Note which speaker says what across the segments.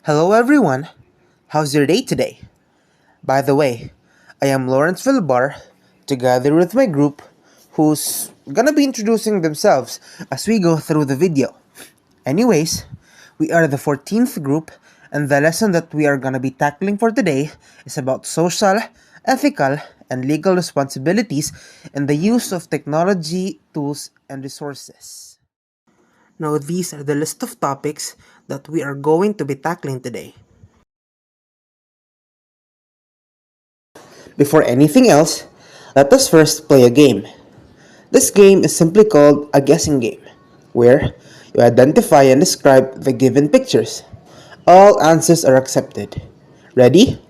Speaker 1: Hello everyone, how's your day today? By the way, I am Lawrence Vilbar, together with my group, who's gonna be introducing themselves as we go through the video. Anyways, we are the 14th group, and the lesson that we are gonna be tackling for today is about social, ethical, and legal responsibilities in the use of technology, tools, and resources. Now, these are the list of topics that we are going to be tackling today. Before anything else, let us first play a game. This game is simply called a guessing game, where you identify and describe the given pictures. All answers are accepted. Ready?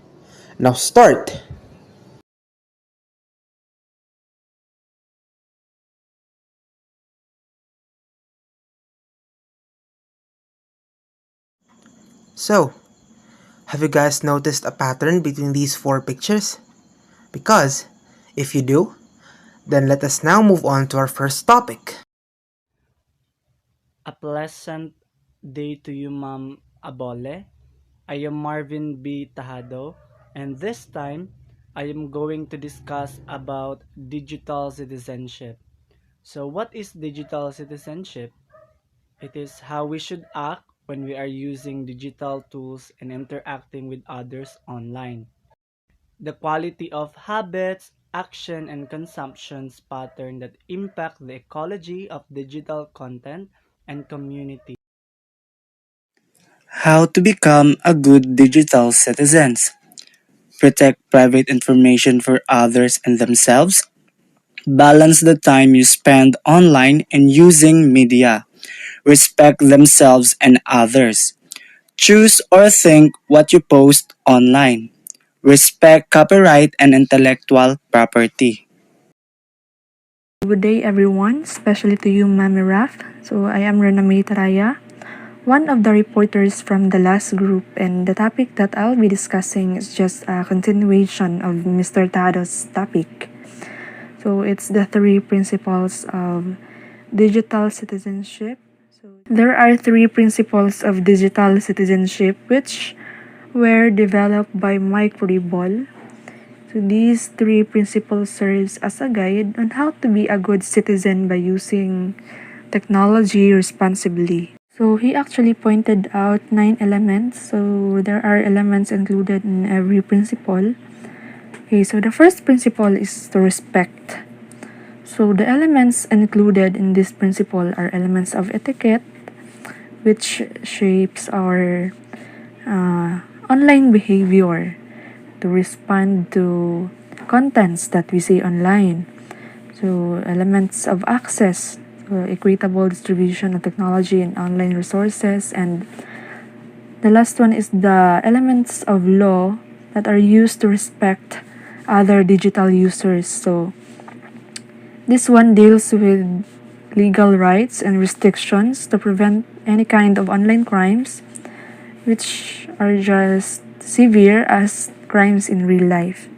Speaker 1: Now start! So, have you guys noticed a pattern between these four pictures? Because, if you do, then let us now move on to our first topic.
Speaker 2: A pleasant day to you, Ma'am Abole. I am Marvin B. Tajado, and this time I am going to discuss about digital citizenship. So, what is digital citizenship? It is how we should act when we are using digital tools and interacting with others online. The quality of habits, action, and consumptions pattern that impact the ecology of digital content and community.
Speaker 3: How to become a good digital citizens. Protect private information for others and themselves. Balance the time you spend online and using media. Respect themselves and others. Choose or think what you post online. Respect copyright and intellectual property.
Speaker 4: Good day, everyone, especially to you, Mami Raf. So, I am Traya, one of the reporters from the last group, and the topic that I'll be discussing is just a continuation of Mr. Tado's topic. So, it's the three principles of digital citizenship. There are three principles of digital citizenship which were developed by Mike Ribol. So these three principles serves as a guide on how to be a good citizen by using technology responsibly. So he actually pointed out 9 elements. So there are elements included in every principle. Okay, so the first principle is to respect. So the elements included in this principle are elements of etiquette, which shapes our online behavior to respond to contents that we see online. So elements of access, so equitable distribution of technology and online resources, and the last one is the elements of law that are used to respect other digital users. So this one deals with legal rights and restrictions to prevent any kind of online crimes, which are just severe as crimes in real life.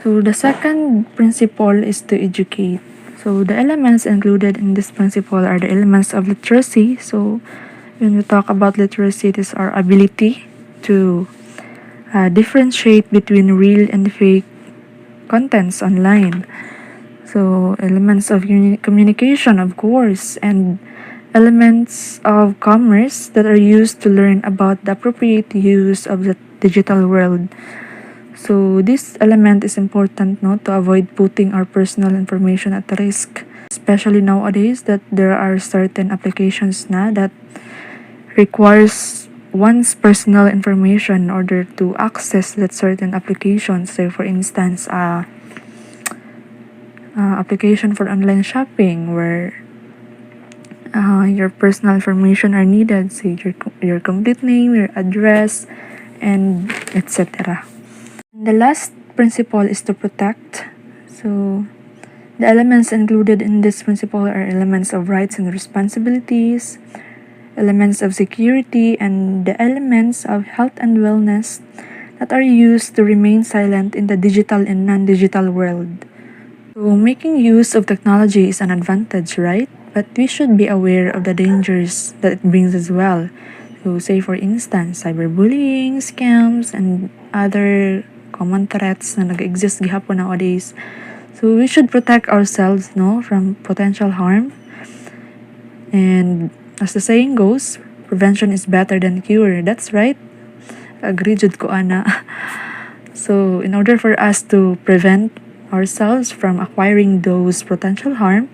Speaker 4: So the second principle is to educate. So the elements included in this principle are the elements of literacy. So when we talk about literacy, it is our ability to differentiate between real and fake contents online. So elements of communication, of course, and elements of commerce that are used to learn about the appropriate use of the digital world. So this element is important, no, to avoid putting our personal information at risk, especially nowadays that there are certain applications na that requires one's personal information in order to access that certain application. So for instance, application for online shopping where your personal information are needed, say your complete name, your address, and etc. The last principle is to protect. So the elements included in this principle are elements of rights and responsibilities, elements of security, and the elements of health and wellness that are used to remain silent in the digital and non-digital world. So making use of technology is an advantage, right? But we should be aware of the dangers that it brings as well. So say for instance, cyberbullying, scams, and other common threats na nag-exist gihapon nowadays. So we should protect ourselves no from potential harm. And as the saying goes, prevention is better than cure. That's right. Agree jud ko ana. So in order for us to prevent ourselves from acquiring those potential harm,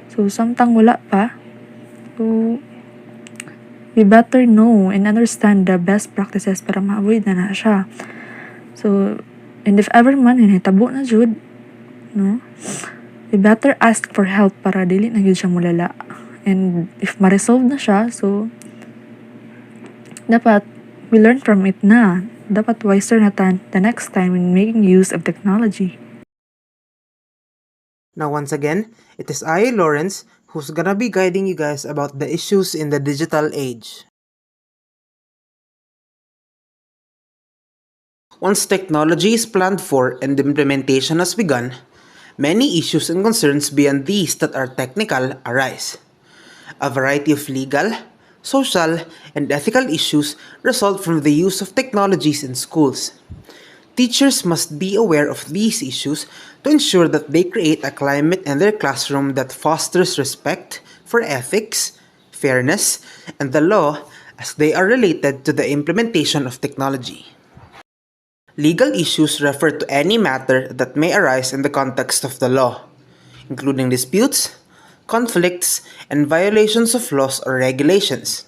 Speaker 4: so samtang wala pa, so we better know and understand the best practices para ma-avoid na siya. So, and if ever man, hinitabo na jud, no? We better ask for help para dili na yun siya mulala. And if ma-resolve na siya, so, dapat we learn from it na. Dapat wiser na the next time in making use of technology.
Speaker 1: Now, once again, it is I, Lawrence, who's gonna be guiding you guys about the issues in the digital age. Once technology is planned for and implementation has begun, many issues and concerns beyond these that are technical arise. A variety of legal, social, and ethical issues result from the use of technologies in schools. Teachers must be aware of these issues to ensure that they create a climate in their classroom that fosters respect for ethics, fairness, and the law as they are related to the implementation of technology. Legal issues refer to any matter that may arise in the context of the law, including disputes, conflicts, and violations of laws or regulations.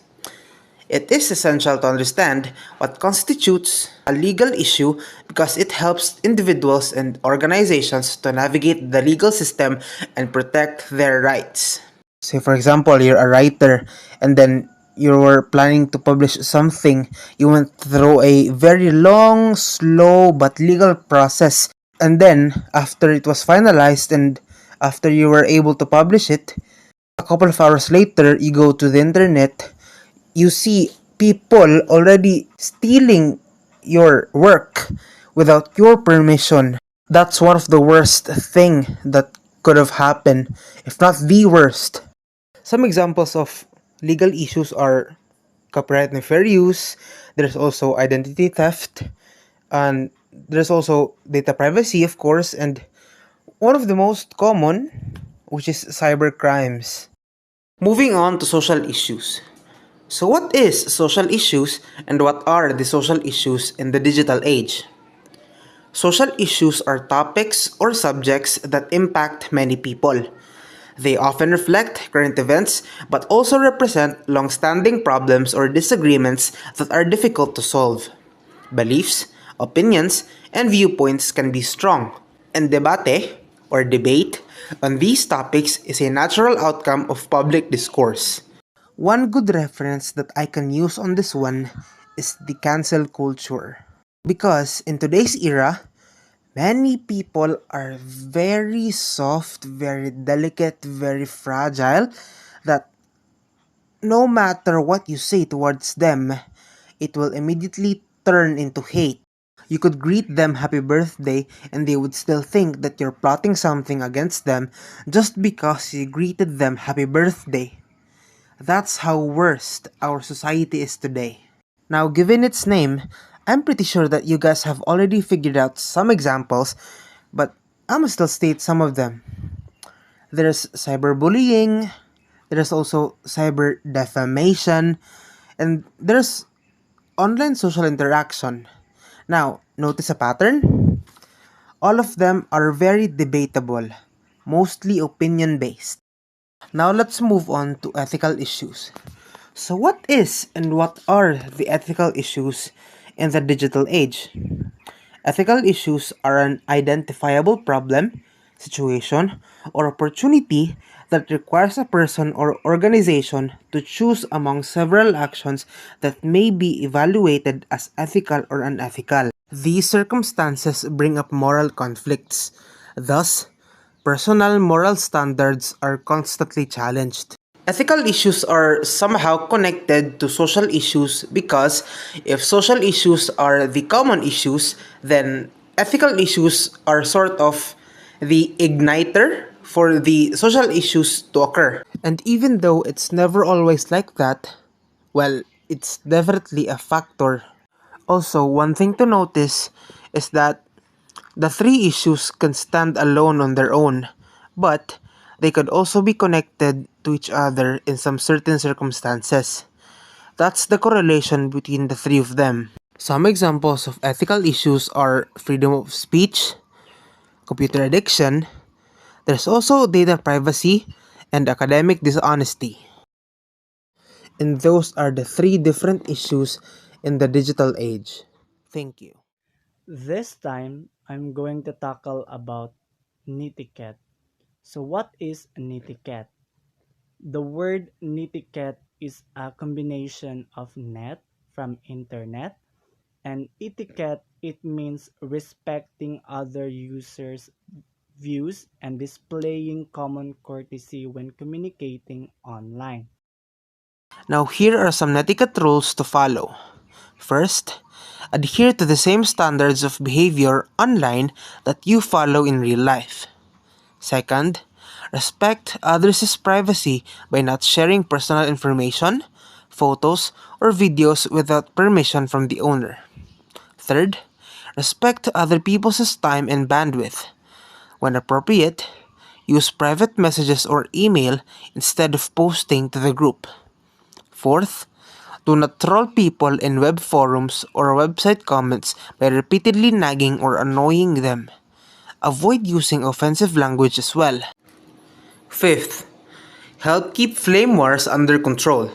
Speaker 1: It is essential to understand what constitutes a legal issue because it helps individuals and organizations to navigate the legal system and protect their rights. Say, for example, you're a writer and then you're planning to publish something. You went through a very long, slow, but legal process. And then, after it was finalized and after you were able to publish it, a couple of hours later, you go to the internet, you see people already stealing your work without your permission. That's one of the worst thing that could have happened, if not the worst. Some examples of legal issues are copyright and fair use, there's also identity theft, and there's also data privacy, of course, and one of the most common, which is cyber crimes. Moving on to social issues. So, what is social issues and what are the social issues in the digital age? Social issues are topics or subjects that impact many people. They often reflect current events but also represent long standing problems or disagreements that are difficult to solve. Beliefs, opinions, and viewpoints can be strong, and debate or debate on these topics is a natural outcome of public discourse. One good reference that I can use on this one is the cancel culture. Because in today's era, many people are very soft, very delicate, very fragile, that no matter what you say towards them, it will immediately turn into hate. You could greet them happy birthday and they would still think that you're plotting something against them just because you greeted them happy birthday. That's how worst our society is today. Now, given its name, I'm pretty sure that you guys have already figured out some examples, but I'ma still state some of them. There's cyberbullying, there's also cyber defamation, and there's online social interaction. Now, notice a pattern? All of them are very debatable, mostly opinion based. Now let's move on to ethical issues. So, what is and what are the ethical issues in the digital age? Ethical issues are an identifiable problem, situation, or opportunity that requires a person or organization to choose among several actions that may be evaluated as ethical or unethical. These circumstances bring up moral conflicts. Thus, personal moral standards are constantly challenged. Ethical issues are somehow connected to social issues because if social issues are the common issues, then ethical issues are sort of the igniter for the social issues to occur. And even though it's never always like that, well, It's definitely a factor. Also, one thing to notice is that the three issues can stand alone on their own, but they could also be connected to each other in some certain circumstances. That's the correlation between the three of them. Some examples of ethical issues are freedom of speech, computer addiction, there's also data privacy, and academic dishonesty. And those are the three different issues in the digital age. Thank you.
Speaker 2: This time, I'm going to tackle about netiquette. So what is netiquette? The word netiquette is a combination of net from internet and etiquette. It means respecting other users' views and displaying common courtesy when communicating online.
Speaker 1: Now, here are some etiquette rules to follow. First, adhere to the same standards of behavior online that you follow in real life. Second, respect others' privacy by not sharing personal information, photos, or videos without permission from the owner. Third, respect other people's time and bandwidth. When appropriate, use private messages or email instead of posting to the group. Fourth, do not troll people in web forums or website comments by repeatedly nagging or annoying them. Avoid using offensive language as well. Fifth, help keep flame wars under control.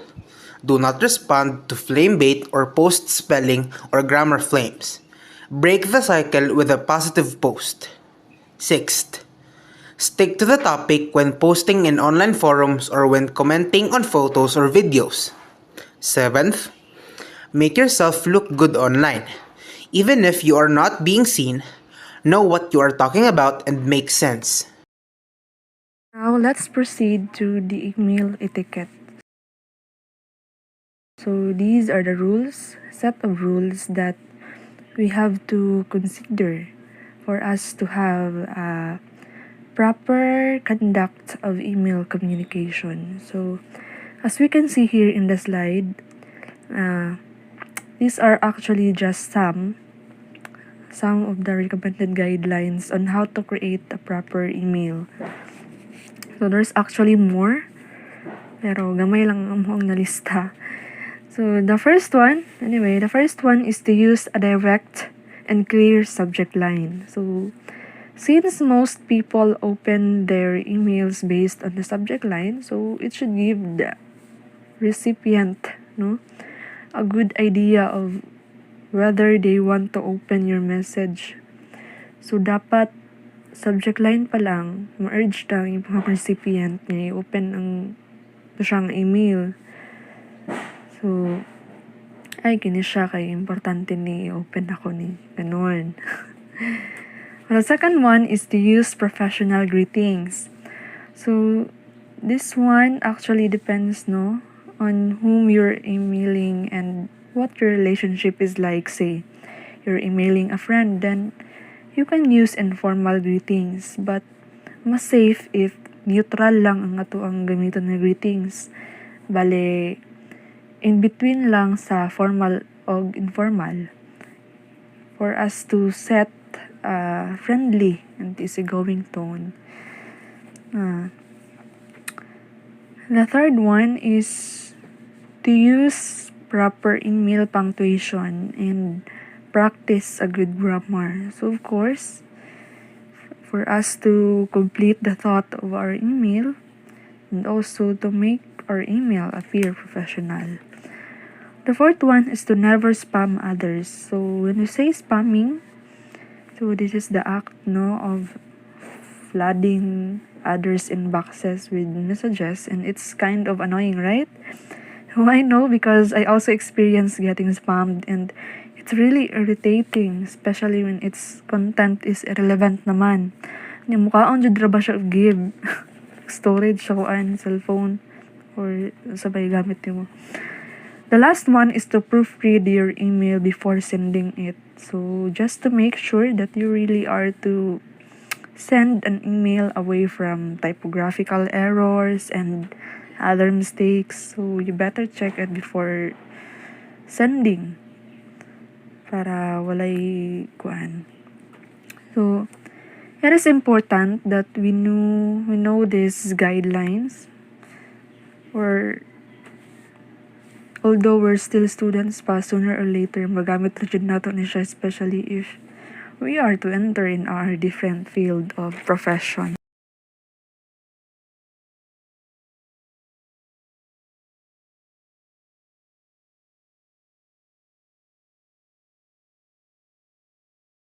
Speaker 1: Do not respond to flame bait or post spelling or grammar flames. Break the cycle with a positive post. Sixth, stick to the topic when posting in online forums or when commenting on photos or videos. Seventh, make yourself look good online. Even if you are not being seen, know what you are talking about and make sense.
Speaker 4: Now let's proceed to the email etiquette. So these are the set of rules that we have to consider for us to have a proper conduct of email communication. So as we can see here in the slide, uh, these are actually just some of the recommended guidelines on how to create a proper email. So there's actually more, pero gamay lang ang among nalista. So the first one is to use a direct and clear subject line. So since most people open their emails based on the subject line, so it should give the recipient, no, a good idea of whether they want to open your message. So dapat subject line pa lang, ma-urge ta yung mga recipient nga i-open ang siyang email. So, ay, kini siya kay importante ni i-open ako ni. Ganun. The second one is to use professional greetings. So, this one actually depends, no, on whom you're emailing and what your relationship is like. Say, you're emailing a friend, then you can use informal greetings. But, mas safe if neutral lang ang ato ang gamiton na greetings. Bale, in between lang sa formal o informal for us to set a friendly and easygoing tone. The third one is to use proper email punctuation and practice a good grammar. So of course, for us to complete the thought of our email and also to make our email appear professional. The fourth one is to never spam others. So when we say spamming, so this is the act, no, of flooding others' inboxes with messages, and it's kind of annoying, right? Why no? Because I also experienced getting spammed, and it's really irritating, especially when its content is irrelevant naman. Yung mukhaon jud ra ba siya og give storage sa kuan cellphone or sabay gamit mo. The last one is to proofread your email before sending it. So just to make sure that you really are to send an email away from typographical errors and other mistakes. So you better check it before sending para walay kuan. So it is important that we know these guidelines, or although we're still students pa, sooner or later magamit na jud nato ni siya, especially if we are to enter in our different field of profession.